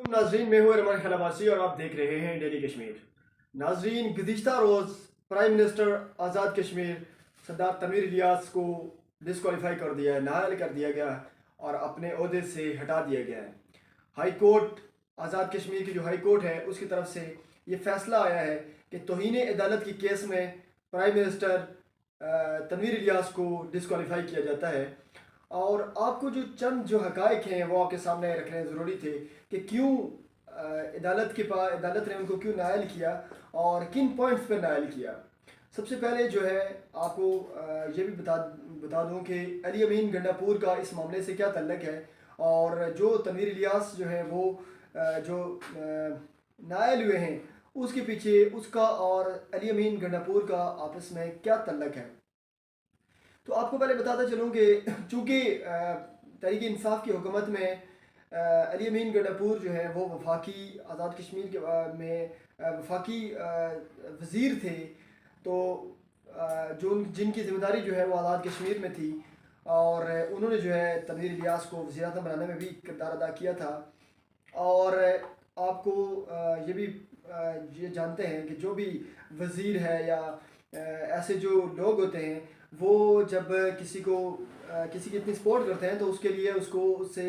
नाजरीन, मैं हूँ अरमान खलाबासी और आप देख रहे हैं डेली कश्मीर। नाजरीन, गुज़िश्ता रोज़ प्राइम मिनिस्टर आज़ाद कश्मीर सरदार तनवीर इलियास को डिसक्वालीफाई कर दिया है, नाअहल कर दिया गया है और अपने ओहदे से हटा दिया गया है। हाई कोर्ट, आज़ाद कश्मीर की जो हाई कोर्ट है उसकी तरफ से ये फैसला आया है कि तौहीन अदालत की केस में प्राइम मिनिस्टर तनवीर इलियास को डिसक्वालीफाई किया जाता है। और आपको जो चंद जो हकायक हैं वो आपके सामने रखने ज़रूरी थे कि क्यों अदालत ने उनको क्यों नाअहल किया और किन पॉइंट्स पर नाअहल किया। सबसे पहले जो है आपको ये भी बता दूं कि अली अमीन गंडापुर का इस मामले से क्या तल्लक है और जो तनवीर इलियास जो है वो जो नाअहल हुए हैं उसके पीछे उसका और अली अमीन गंडापुर का आपस में क्या तल्लक है। तो आपको पहले बताता चलूँ कि चूँकि तहरीक इंसाफ की हुकूमत में अली अमीन गंडापुर जो है वो वफाकी आज़ाद कश्मीर के में वफाकी वज़ीर थे, तो जो जिनकी ज़िम्मेदारी जो है वो आज़ाद कश्मीर में थी और उन्होंने जो है तनवीर इलियास को वज़ीर आज़म बनाने में भी किरदार अदा किया था। और आपको ये भी ये जानते हैं कि जो भी वज़ीर है या ऐसे जो लोग होते हैं वो जब किसी की इतनी सपोर्ट करते हैं तो उसके लिए उसको उससे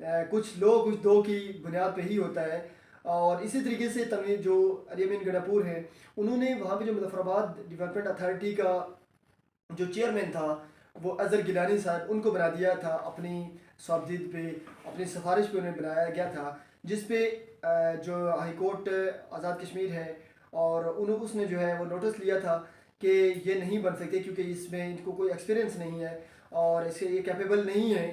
कुछ लोग कुछ दो की बुनियाद पे ही होता है। और इसी तरीके से तनवीर जो अली अमीन गंडापुर हैं उन्होंने वहाँ पे जो मुजफ्फराबाद डेवलपमेंट अथॉरिटी का जो चेयरमैन था वो अज़हर गिलानी साहब उनको बना दिया था, अपनी साबदीद पे अपनी सिफारिश पे उन्हें बनाया गया था, जिस पे जो हाई कोर्ट आज़ाद कश्मीर है और उसने जो है वो नोटिस लिया था कि ये नहीं बन सकते क्योंकि इसमें इनको कोई एक्सपीरियंस नहीं है और इसके ये कैपेबल नहीं है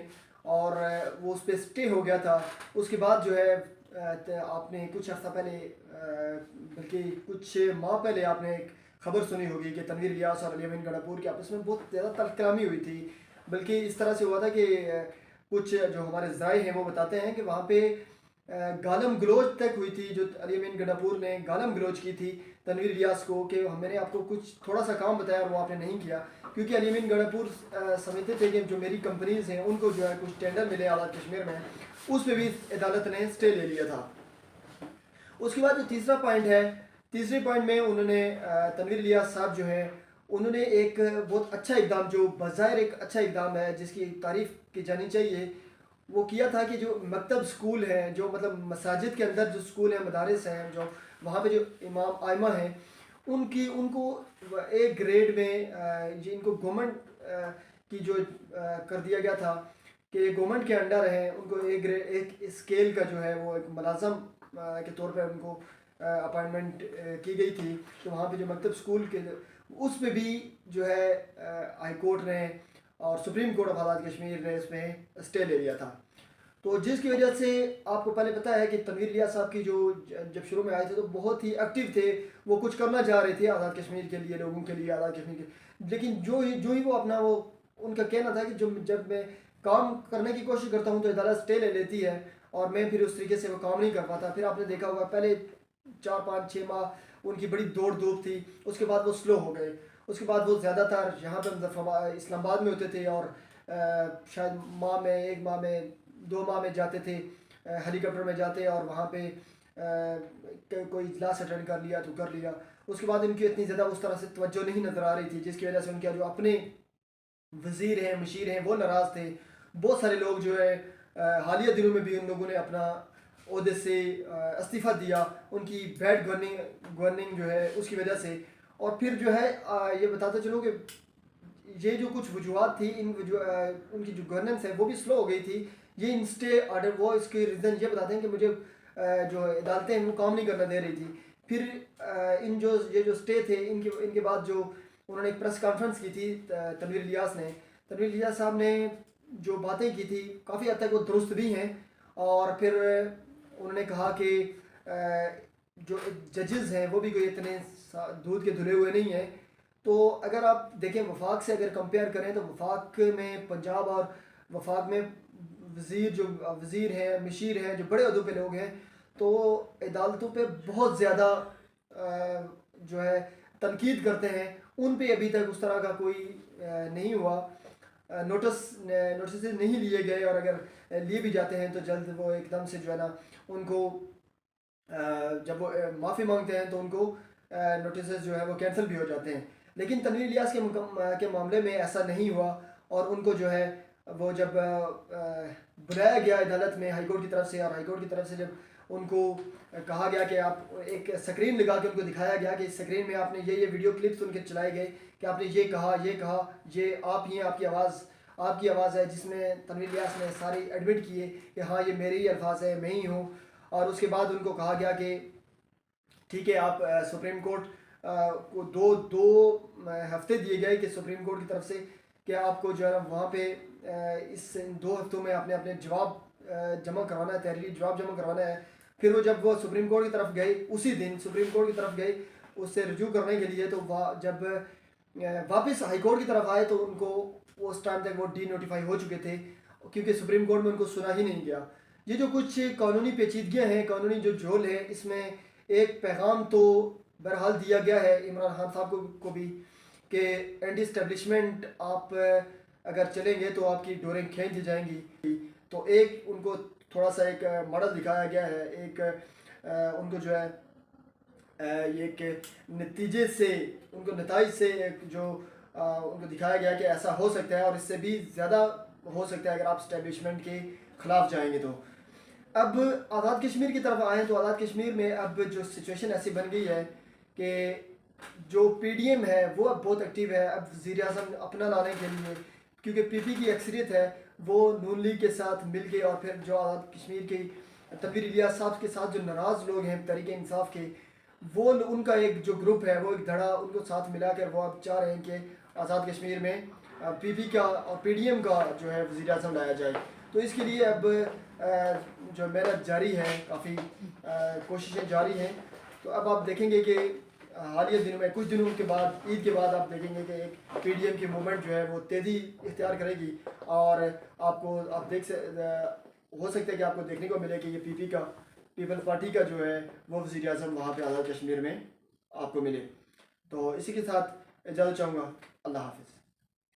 और वो उस पर स्टे हो गया था। उसके बाद जो है आपने कुछ अर्सा पहले बल्कि कुछ माह पहले आपने एक खबर सुनी होगी कि तनवीर इलियास और अली अमीन गंडापुर के आपस में बहुत ज़्यादा तल्ख़कलामी हुई थी। बल्कि इस तरह से हुआ था कि कुछ जो हमारे ज़राए हैं वो बताते हैं कि वहाँ पे गालम गलोच तक हुई थी, जो अली अमीन गंडापुर ने गालम गलोच की थी तनवीर इलियास को कि मैंने आपको कुछ थोड़ा सा काम बताया और वो आपने नहीं किया, क्योंकि अली अमीन गंडापुर समझते थे कि जो मेरी कंपनीज़ हैं उनको जो है कुछ टेंडर मिले आज़ाद कश्मीर में, उस पर भी अदालत ने स्टे ले लिया था। उसके बाद जो तीसरा पॉइंट है, तीसरे पॉइंट में उन्होंने तनवीर इलियास साहब जो है उन्होंने एक बहुत अच्छा इकदाम, जो बज़ाहिर एक अच्छा इकदाम है जिसकी तारीफ़ की जानी चाहिए, वो किया था कि जो मकतब स्कूल हैं, जो मतलब मसाजिद के अंदर जो स्कूल हैं, मदारिस हैं, जो वहाँ पे जो इमाम आइमा हैं उनको एक ग्रेड में ये इनको गवर्नमेंट की जो कर दिया गया था कि गवर्नमेंट के अंडर है, उनको एक ग्रेड एक स्केल का जो है वो एक मुलाजम के तौर पर उनको अपॉइंटमेंट की गई थी। तो वहाँ पे जो मकतब स्कूल के उस पे भी जो है हाई कोर्ट ने और supreme court of Azad Kashmir ने इसमें स्टे ले लिया था। तो जिसकी वजह से आपको पहले पता है कि तनवीर इलियास साहब की जो जब शुरू में आए थे तो बहुत ही एक्टिव थे, वो कुछ करना चाह रहे थे आज़ाद कश्मीर के लिए, लोगों के लिए, आज़ाद कश्मीर के, लेकिन जो ही वो अपना वो उनका कहना था कि जब मैं काम करने की कोशिश करता हूँ तो अदालत स्टे ले लेती है और मैं फिर उस तरीके से वो काम नहीं कर पाता। फिर आपने देखा होगा पहले 4 5 6 माह उनकी बड़ी दौड़ धूप थी, उसके बाद वो स्लो हो गए। उसके बाद वो ज़्यादातर यहाँ पर इस्लामाबाद में होते थे और शायद माह में 1 माह में 2 माह में जाते थे, हेलीकॉप्टर में जाते और वहाँ पे कोई इजलास अटेंड कर लिया तो कर लिया। उसके बाद इनकी इतनी ज़्यादा उस तरह से तवज्जो नहीं नज़र आ रही थी, जिसकी वजह से उनके जो अपने वज़ीर हैं, मशीर हैं, वो नाराज़ थे। बहुत सारे लोग जो है हालिया दिनों में भी उन लोगों ने अपना ओहदे से इस्तीफ़ा दिया, उनकी बैड गवर्निंग जो है उसकी वजह से। और फिर जो है ये बताता चलूँ कि ये जो कुछ वजूहत थी, उनकी जो गवर्नेंस है वो भी स्लो हो गई थी। ये इन स्टे ऑर्डर वो इसके रीज़न ये बताते हैं कि मुझे जो अदालतें हैं वो काम नहीं करना दे रही थी। फिर ये जो स्टे थे इनके बाद जो उन्होंने एक प्रेस कॉन्फ्रेंस की थी तनवीर इलियास साहब ने जो बातें की थी काफ़ी हद तक वो दुरुस्त भी हैं। और फिर उन्होंने कहा कि जो जजेस हैं वो भी कोई इतने दूध के धुले हुए नहीं हैं। तो अगर आप देखें वफाक से अगर कंपेयर करें तो वफाक में पंजाब और वफाक में वज़ीर हैं, मशीर हैं, जो बड़े अहदों पे लोग हैं, तो अदालतों पे बहुत ज़्यादा जो है तनकीद करते हैं। उन पे अभी तक उस तरह का कोई नहीं हुआ, नोटिस नहीं लिए गए। और अगर लिए भी जाते हैं तो जल्द वो एकदम से जो है ना उनको जब वो माफ़ी मांगते हैं तो उनको नोटिस जो है वो कैंसिल भी हो जाते हैं। लेकिन तनवीर इलियास के मामले में ऐसा नहीं हुआ, और उनको जो है वो जब बुलाया गया अदालत में हाई कोर्ट की तरफ से, और हाई कोर्ट की तरफ से जब उनको कहा गया कि आप एक स्क्रीन लगा के उनको दिखाया गया कि इस स्क्रीन में आपने ये वीडियो क्लिप्स उनके चलाए गए कि आपने ये कहा, ये आप ही हैं, आपकी आवाज़ है, जिसमें तनवीर इलियास ने सारी एडमिट किए कि हाँ ये मेरे ही अल्फाज है, मैं ही हूँ। और उसके बाद उनको कहा गया कि ठीक है, आप सुप्रीम कोर्ट को दो दो हफ्ते दिए गए कि सुप्रीम कोर्ट की तरफ से कि आपको जो है ना वहाँ पे इस 2 हफ्तों में आपने अपने जवाब जमा करवाना है, तहरीरी जवाब जमा करवाना है। फिर वो जब वो सुप्रीम कोर्ट की तरफ गए, उसी दिन सुप्रीम कोर्ट की तरफ गए उससे रजू करने के लिए, तो जब वापस हाई कोर्ट की तरफ आए तो उनको उस टाइम तक वो डी नोटिफाई हो चुके थे, क्योंकि सुप्रीम कोर्ट में उनको सुना ही नहीं गया। ये जो कुछ कानूनी पेचीदगियाँ हैं, कानूनी जो झोल है, इसमें एक पैगाम तो बहरहाल दिया गया है इमरान खान साहब को भी कि एंटी इस्टेब्लिशमेंट आप अगर चलेंगे तो आपकी डोरें खींच दी जाएंगी। तो एक उनको थोड़ा सा एक मॉडल दिखाया गया है, एक उनको जो है एक नतीजे से, उनको नताइज से एक जो उनको दिखाया गया कि ऐसा हो सकता है और इससे भी ज़्यादा हो सकता है अगर आप इस्टेब्लिशमेंट के ख़िलाफ़ जाएंगे। तो अब आज़ाद कश्मीर की तरफ आएँ तो आज़ाद कश्मीर में अब जो सिचुएशन ऐसी बन गई है कि जो पीडीएम है वो अब बहुत एक्टिव है अब वज़ीर आज़म अपना लाने के लिए, क्योंकि पीपी की अक्सरियत है वो नून लीग के साथ मिल के, और फिर जो आज़ाद कश्मीर के तनवीर इलियास साहब के साथ जो नाराज़ लोग हैं तहरीक इंसाफ के, वो उनका एक जो ग्रुप है वो एक धड़ा उनको साथ मिलाकर वो अब चाह रहे हैं कि आज़ाद कश्मीर में पीपी का और पीडीएम का जो है वज़ीर आज़म लाया जाए। तो इसके लिए अब जो मेहनत जारी है, काफ़ी कोशिशें जारी हैं। तो अब आप देखेंगे कि हालिया दिनों में, कुछ दिनों के बाद, ईद के बाद आप देखेंगे कि एक पीडीएम की मूवमेंट जो है वो तेज़ी इख्तियार करेगी, और आपको हो सकता है कि आपको देखने को मिले कि ये पीपी का, पीपल्स पार्टी का जो है वो वज़ीर आज़म वहाँ पे आज़ाद कश्मीर में आपको मिले। तो इसी के साथ इजाज़त चाहूँगा। अल्लाह हाफ़िज़।